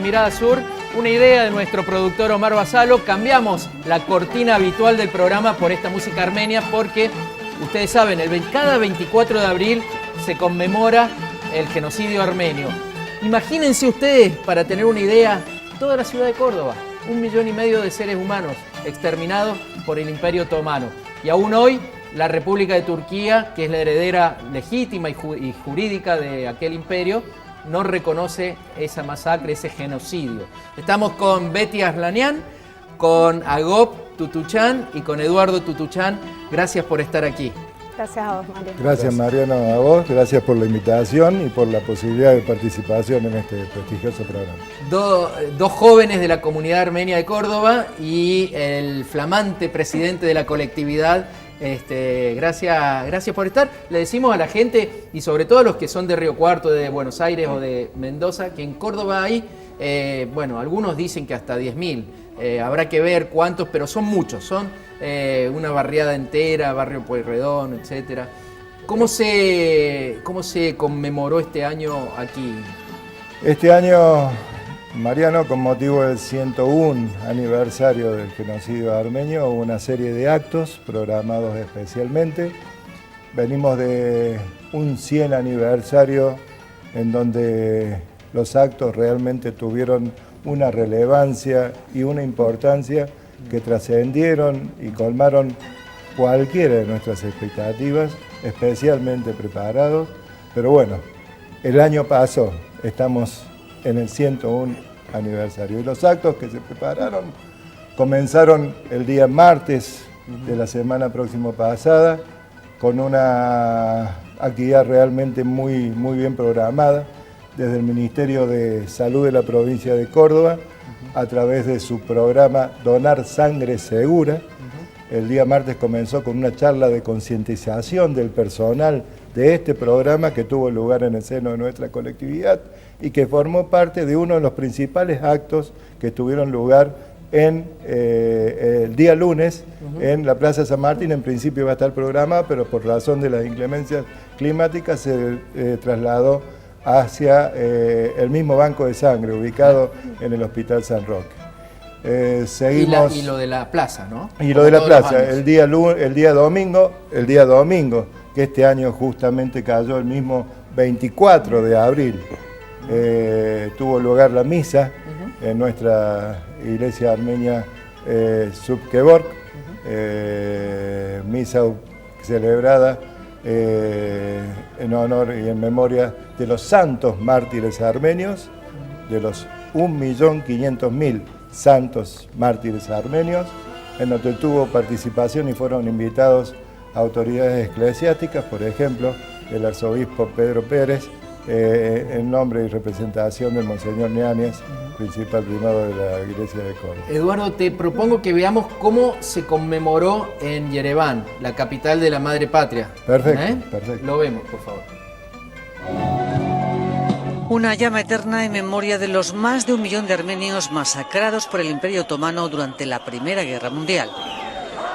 Mirada Sur, una idea de nuestro productor Omar Basalo. Cambiamos la cortina habitual del programa por esta música armenia porque, ustedes saben, cada 24 de abril se conmemora el genocidio armenio. Imagínense ustedes, para tener una idea, toda la ciudad de Córdoba, 1,5 millones de seres humanos exterminados por el Imperio Otomano. Y aún hoy, la República de Turquía, que es la heredera legítima y jurídica de aquel imperio, no reconoce esa masacre, ese genocidio. Estamos con Betty Aslanian, con Agop Tutuchan y con Eduardo Tutuchan. Gracias por estar aquí. Gracias a vos, Mariano. Gracias, Mariano, a vos. Gracias por la invitación y por la posibilidad de participación en este prestigioso programa. Dos jóvenes de la comunidad armenia de Córdoba y el flamante presidente de la colectividad. Gracias por estar. Le decimos a la gente, y sobre todo a los que son de Río Cuarto, de Buenos Aires o de Mendoza, que en Córdoba hay, algunos dicen que hasta 10.000. Habrá que ver cuántos, pero son muchos. Son una barriada entera, barrio Pueyrredón, etc. ¿Cómo se conmemoró este año aquí? Este año, Mariano, con motivo del 101 aniversario del genocidio armenio, hubo una serie de actos programados especialmente. Venimos de un 100 aniversario en donde los actos realmente tuvieron una relevancia y una importancia que trascendieron y colmaron cualquiera de nuestras expectativas, especialmente preparados. Pero bueno, el año pasó, estamos en el 101 aniversario. Y los actos que se prepararon comenzaron el día martes de la semana próxima pasada, con una actividad realmente muy bien programada desde el Ministerio de Salud de la provincia de Córdoba, a través de su programa Donar Sangre Segura. El día martes comenzó con una charla de concientización del personal de este programa que tuvo lugar en el seno de nuestra colectividad y que formó parte de uno de los principales actos que tuvieron lugar el día lunes en la Plaza San Martín. En principio iba a estar programado, pero por razón de las inclemencias climáticas se trasladó hacia el mismo banco de sangre ubicado en el Hospital San Roque. Seguimos, y lo de la plaza, ¿no? Y lo de la plaza, el día domingo, que este año justamente cayó el mismo 24 de abril, tuvo lugar la misa en nuestra iglesia armenia Subkeborg, misa celebrada en honor y en memoria de los santos mártires armenios, de los 1.500.000 santos mártires armenios, en donde tuvo participación y fueron invitados autoridades eclesiásticas, por ejemplo, el arzobispo Pedro Pérez, en nombre y representación del Monseñor Ñáñez, principal primado de la Iglesia de Córdoba. Eduardo, te propongo que veamos cómo se conmemoró en Yerevan, la capital de la madre patria. Perfecto, perfecto. Lo vemos, por favor. Una llama eterna en memoria de los más de 1 millón de armenios masacrados por el Imperio Otomano durante la Primera Guerra Mundial.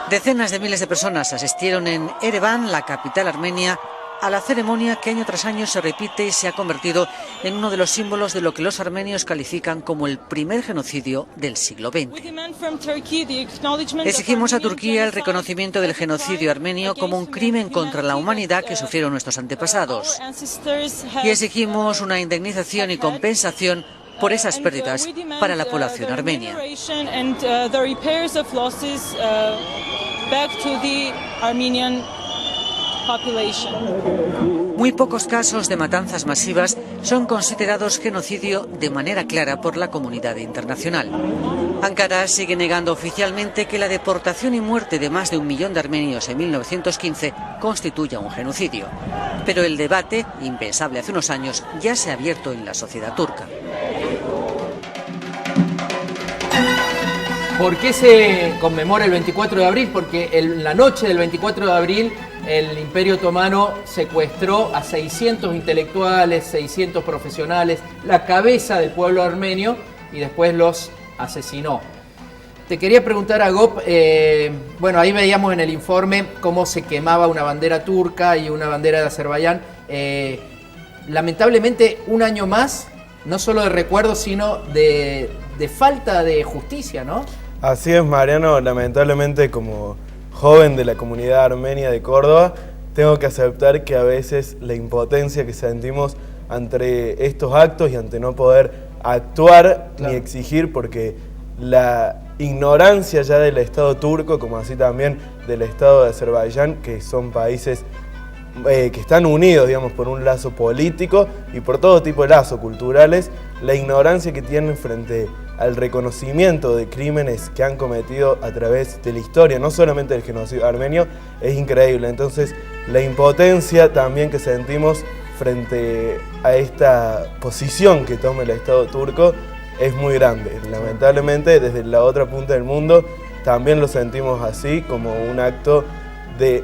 Decenas de miles de personas asistieron en Ereván, la capital armenia, a la ceremonia que año tras año se repite y se ha convertido en uno de los símbolos de lo que los armenios califican como el primer genocidio del siglo XX. Exigimos a Turquía el reconocimiento del genocidio armenio como un crimen contra la humanidad que sufrieron nuestros antepasados. Y exigimos una indemnización y compensación por esas pérdidas para la población armenia. Muy pocos casos de matanzas masivas son considerados genocidio de manera clara por la comunidad internacional. Ankara sigue negando oficialmente que la deportación y muerte de más de 1 millón de armenios en 1915 constituya un genocidio. Pero el debate, impensable hace unos años, ya se ha abierto en la sociedad turca. ¿Por qué se conmemora el 24 de abril? Porque en la noche del 24 de abril el Imperio Otomano secuestró a 600 intelectuales, 600 profesionales, la cabeza del pueblo armenio, y después los asesinó. Te quería preguntar, Agop, ahí veíamos en el informe cómo se quemaba una bandera turca y una bandera de Azerbaiyán. Lamentablemente, un año más no solo de recuerdo, sino de falta de justicia, ¿no? Así es, Mariano. Lamentablemente, como joven de la comunidad armenia de Córdoba, tengo que aceptar que a veces la impotencia que sentimos ante estos actos y ante no poder actuar ni exigir, porque la ignorancia ya del Estado turco, como así también del Estado de Azerbaiyán, que son países que están unidos, digamos, por un lazo político y por todo tipo de lazos culturales, la ignorancia que tienen frente al reconocimiento de crímenes que han cometido a través de la historia, no solamente del genocidio armenio, es increíble. Entonces, la impotencia también que sentimos frente a esta posición que toma el Estado turco es muy grande. Lamentablemente, desde la otra punta del mundo, también lo sentimos así, como un acto de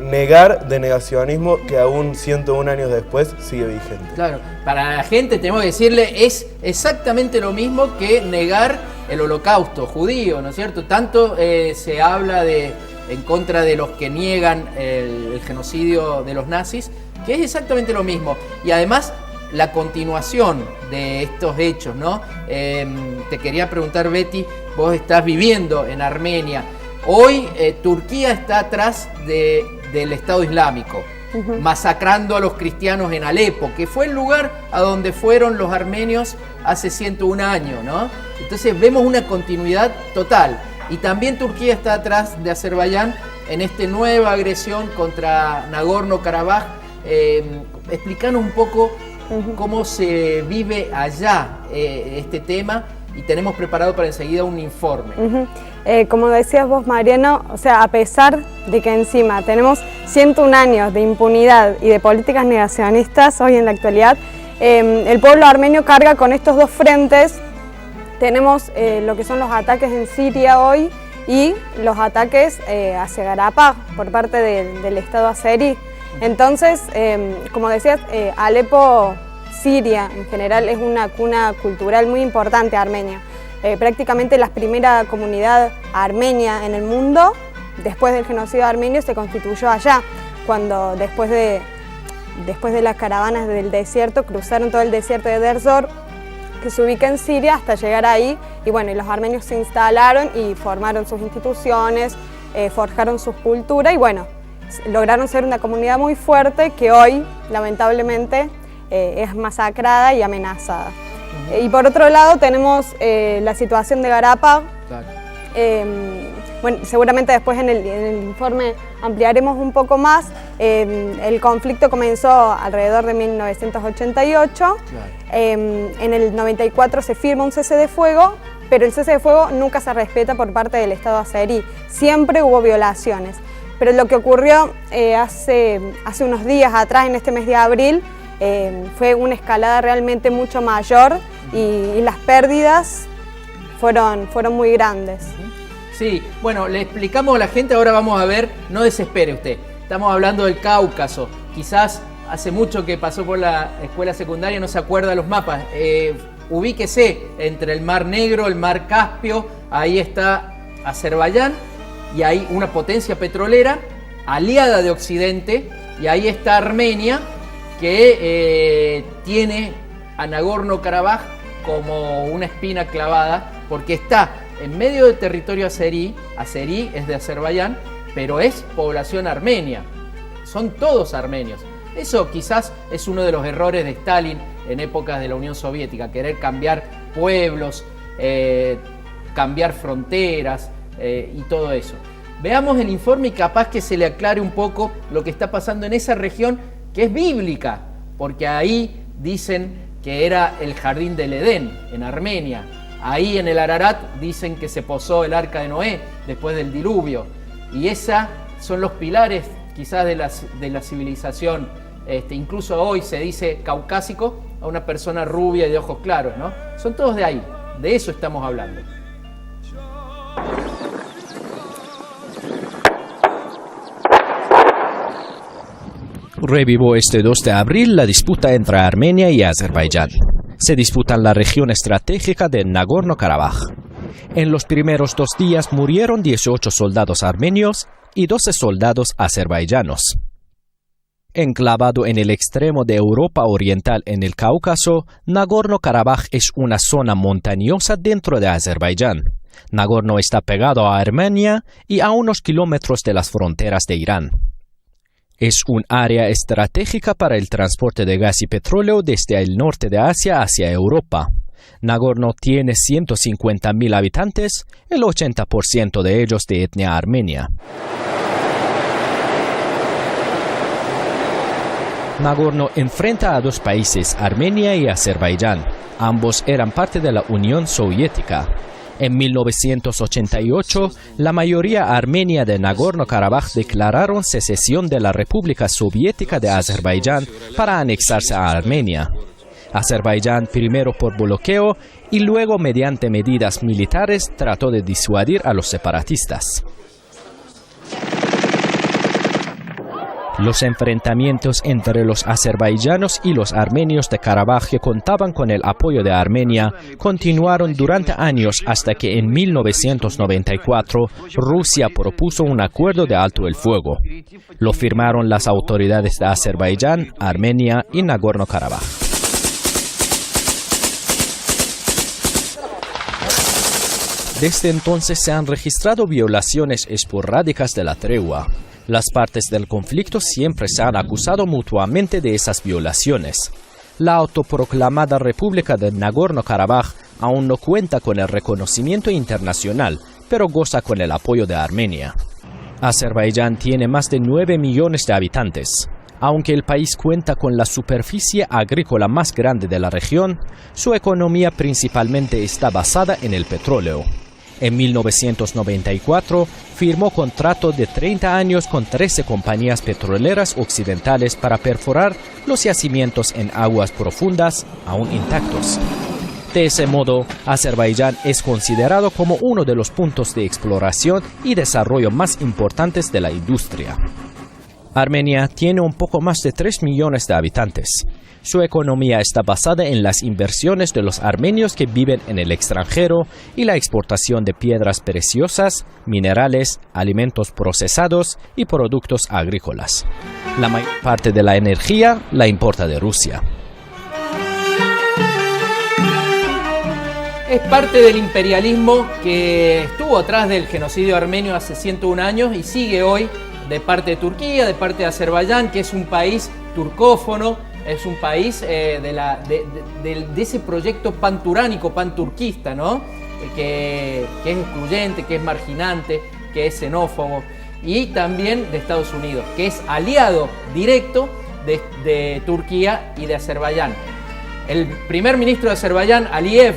negacionismo que aún 101 años después sigue vigente. Claro, para la gente tenemos que decirle, es exactamente lo mismo que negar el holocausto judío, ¿no es cierto? Tanto se habla en contra de los que niegan el genocidio de los nazis, que es exactamente lo mismo. Y además, la continuación de estos hechos, ¿no? Te quería preguntar, Betty, vos estás viviendo en Armenia. Hoy Turquía está atrás del Estado Islámico, masacrando a los cristianos en Alepo, que fue el lugar a donde fueron los armenios hace 101 años, ¿no? Entonces vemos una continuidad total. Y también Turquía está atrás de Azerbaiyán en esta nueva agresión contra Nagorno-Karabaj. Explícanos un poco cómo se vive allá este tema, y tenemos preparado para enseguida un informe. Como decías vos, Mariano, o sea, a pesar de que encima tenemos 101 años de impunidad y de políticas negacionistas hoy en la actualidad, el pueblo armenio carga con estos dos frentes. Tenemos lo que son los ataques en Siria hoy y los ataques hacia Karabaj por parte del Estado azerí. Entonces, como decías, Alepo, Siria en general, es una cuna cultural muy importante, Armenia. Prácticamente la primera comunidad armenia en el mundo, después del genocidio armenio, se constituyó allá, cuando después de las caravanas del desierto, cruzaron todo el desierto de Derzor, que se ubica en Siria, hasta llegar ahí, y bueno, y los armenios se instalaron y formaron sus instituciones, forjaron su cultura, y bueno, lograron ser una comunidad muy fuerte que hoy, lamentablemente, es masacrada y amenazada. Y por otro lado tenemos la situación de Karabaj. Claro. Bueno, seguramente después en el informe ampliaremos un poco más. El conflicto comenzó alrededor de 1988. Claro. En el 94 se firma un cese de fuego, pero el cese de fuego nunca se respeta por parte del Estado azerí. Siempre hubo violaciones. Pero lo que ocurrió hace unos días atrás, en este mes de abril, fue una escalada realmente mucho mayor y las pérdidas fueron muy grandes. Sí, bueno, le explicamos a la gente, ahora vamos a ver, no desespere usted, estamos hablando del Cáucaso, quizás hace mucho que pasó por la escuela secundaria, no se acuerda los mapas, ubíquese entre el Mar Negro, el Mar Caspio, ahí está Azerbaiyán, y hay una potencia petrolera aliada de Occidente, y ahí está Armenia, que tiene a Nagorno-Karabaj como una espina clavada, porque está en medio del territorio azerí. Azerí es de Azerbaiyán, pero es población armenia, son todos armenios. Eso quizás es uno de los errores de Stalin en épocas de la Unión Soviética, querer cambiar pueblos, cambiar fronteras y todo eso. Veamos el informe y capaz que se le aclare un poco lo que está pasando en esa región, que es bíblica, porque ahí dicen que era el jardín del Edén, en Armenia. Ahí en el Ararat dicen que se posó el arca de Noé después del diluvio. Y esos son los pilares quizás de la civilización. Incluso hoy se dice caucásico a una persona rubia y de ojos claros, ¿no? Son todos de ahí, de eso estamos hablando. Revivo este 2 de abril la disputa entre Armenia y Azerbaiyán. Se disputan la región estratégica de Nagorno-Karabaj. En los primeros 2 días murieron 18 soldados armenios y 12 soldados azerbaiyanos. Enclavado en el extremo de Europa Oriental en el Cáucaso, Nagorno-Karabaj es una zona montañosa dentro de Azerbaiyán. Nagorno está pegado a Armenia y a unos kilómetros de las fronteras de Irán. Es un área estratégica para el transporte de gas y petróleo desde el norte de Asia hacia Europa. Nagorno tiene 150.000 habitantes, el 80% de ellos de etnia armenia. Nagorno enfrenta a dos países, Armenia y Azerbaiyán. Ambos eran parte de la Unión Soviética. En 1988, la mayoría armenia de Nagorno-Karabaj declararon secesión de la República Soviética de Azerbaiyán para anexarse a Armenia. Azerbaiyán, primero por bloqueo y luego mediante medidas militares, trató de disuadir a los separatistas. Los enfrentamientos entre los azerbaiyanos y los armenios de Karabaj, que contaban con el apoyo de Armenia, continuaron durante años hasta que en 1994 Rusia propuso un acuerdo de alto el fuego. Lo firmaron las autoridades de Azerbaiyán, Armenia y Nagorno-Karabaj. Desde entonces se han registrado violaciones esporádicas de la tregua. Las partes del conflicto siempre se han acusado mutuamente de esas violaciones. La autoproclamada República de Nagorno-Karabaj aún no cuenta con el reconocimiento internacional, pero goza con el apoyo de Armenia. Azerbaiyán tiene más de 9 millones de habitantes. Aunque el país cuenta con la superficie agrícola más grande de la región, su economía principalmente está basada en el petróleo. En 1994 firmó contrato de 30 años con 13 compañías petroleras occidentales para perforar los yacimientos en aguas profundas aún intactos. De ese modo, Azerbaiyán es considerado como uno de los puntos de exploración y desarrollo más importantes de la industria. Armenia tiene un poco más de 3 millones de habitantes. Su economía está basada en las inversiones de los armenios que viven en el extranjero y la exportación de piedras preciosas, minerales, alimentos procesados y productos agrícolas. La mayor parte de la energía la importa de Rusia. Es parte del imperialismo que estuvo atrás del genocidio armenio hace 101 años y sigue hoy de parte de Turquía, de parte de Azerbaiyán, que es un país turcófono. Es un país de ese proyecto panturánico, panturquista, ¿no? Que es excluyente, que es marginante, que es xenófobo. Y también de Estados Unidos, que es aliado directo de Turquía y de Azerbaiyán. El primer ministro de Azerbaiyán, Aliyev,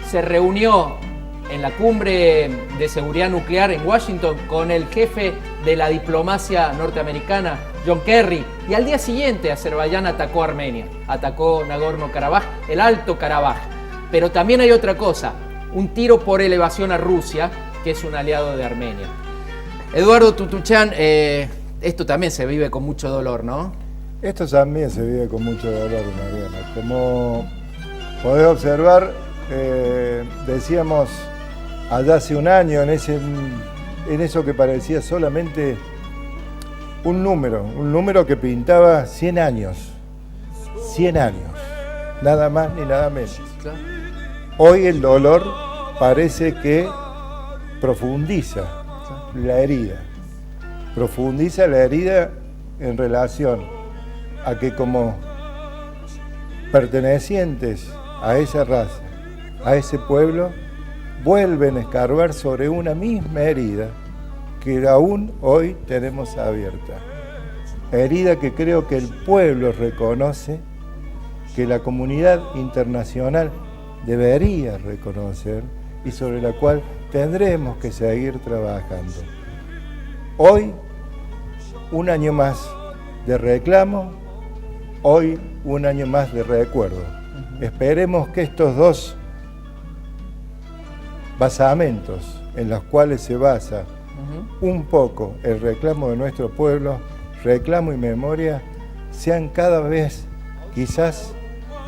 se reunió en la cumbre de seguridad nuclear en Washington con el jefe de la diplomacia norteamericana, John Kerry, y al día siguiente Azerbaiyán atacó a Armenia, atacó Nagorno-Karabaj, el Alto Karabaj. Pero también hay otra cosa, un tiro por elevación a Rusia, que es un aliado de Armenia. Eduardo Tutuchán, esto también se vive con mucho dolor, ¿no? Esto también se vive con mucho dolor, Mariana. Como podés observar, decíamos allá hace un año, en eso que parecía solamente un número que pintaba 100 años, nada más ni nada menos. Hoy el dolor parece que profundiza la herida en relación a que como pertenecientes a esa raza, a ese pueblo, vuelven a escarbar sobre una misma herida que aún hoy tenemos abierta. Herida que creo que el pueblo reconoce, que la comunidad internacional debería reconocer y sobre la cual tendremos que seguir trabajando. Hoy, un año más de reclamo, hoy un año más de recuerdo. Esperemos que estos dos basamentos en los cuales se basa un poco el reclamo de nuestro pueblo, reclamo y memoria, sean cada vez quizás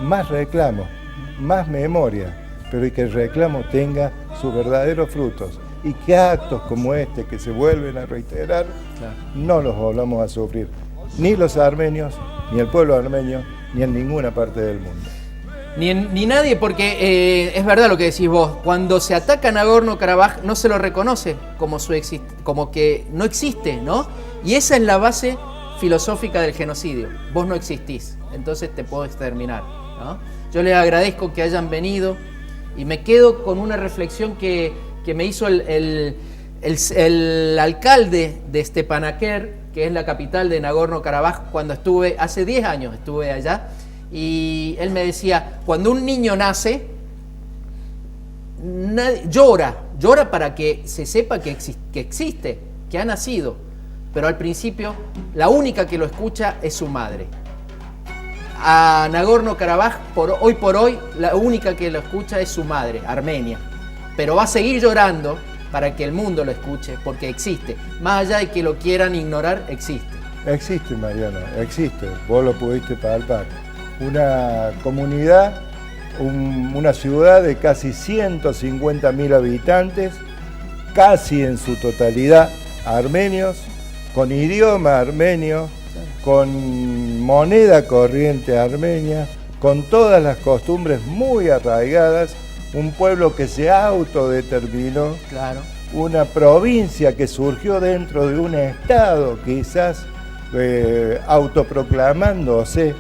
más reclamo, más memoria, pero y que el reclamo tenga sus verdaderos frutos y que actos como este que se vuelven a reiterar no los volvamos a sufrir. ni los armenios, ni el pueblo armenio, ni en ninguna parte del mundo. Ni nadie, porque es verdad lo que decís vos, cuando se ataca a Nagorno-Karabaj no se lo reconoce como que no existe, ¿no? Y esa es la base filosófica del genocidio. Vos no existís, entonces te puedo exterminar, ¿no? Yo les agradezco que hayan venido y me quedo con una reflexión que me hizo el alcalde de Stepanakert, que es la capital de Nagorno-Karabaj, cuando estuve, hace 10 años estuve allá, y él me decía, cuando un niño nace, llora para que se sepa que existe, que ha nacido, pero al principio la única que lo escucha es su madre. A Nagorno-Karabaj, hoy por hoy, la única que lo escucha es su madre, Armenia, pero va a seguir llorando para que el mundo lo escuche, porque existe, más allá de que lo quieran ignorar, existe. Existe, Mariano, existe, vos lo pudiste palpar. Una comunidad, una ciudad de casi 150.000 habitantes, casi en su totalidad armenios, con idioma armenio, con moneda corriente armenia, con todas las costumbres muy arraigadas, un pueblo que se autodeterminó, Claro. una provincia que surgió dentro de un estado quizás autoproclamándose,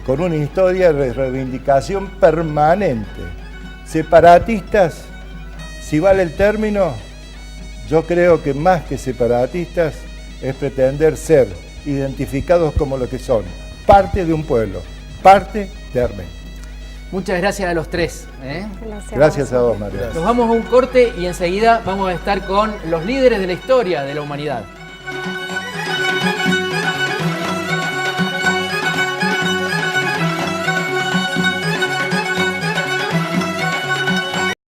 con una historia de reivindicación permanente. Separatistas, si vale el término, yo creo que más que separatistas es pretender ser identificados como lo que son, parte de un pueblo, parte de Armenia. Muchas gracias a los tres. Gracias a vos, María. Nos vamos a un corte y enseguida vamos a estar con los líderes de la historia de la humanidad.